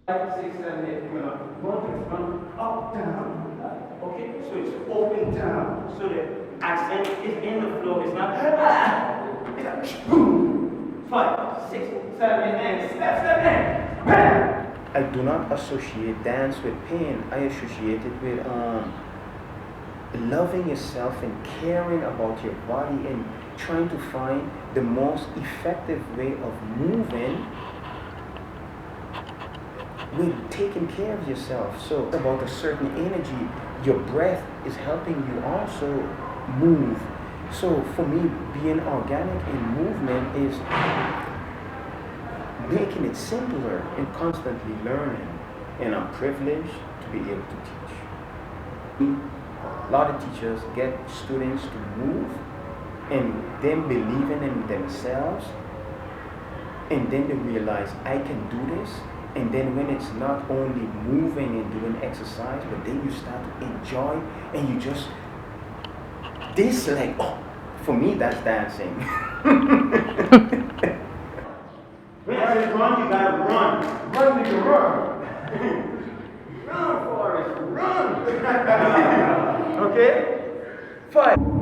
5, 6, 7, 8. We're going to front, up, down. Okay, so it's open down. So the accent is in the flow. It's not. It's like boom. 5, 6, 7, 8. Step, in. Bam. I do not associate dance with pain. I associate it with loving yourself and caring about your body and trying to find the most effective way of moving with taking care of yourself. So about a certain energy, your breath is helping you also move. So for me, being organic in movement is making it simpler and constantly learning. And I'm privileged to be able to teach. A lot of teachers get students to move and them believing in themselves, and then they realize I can do this. And then when it's not only moving and doing exercise, but then you start to enjoy and you just, this like, oh, for me that's dancing. When I say run, you gotta run. Run, nigga, run. Run, Forrest, run. Okay? 5.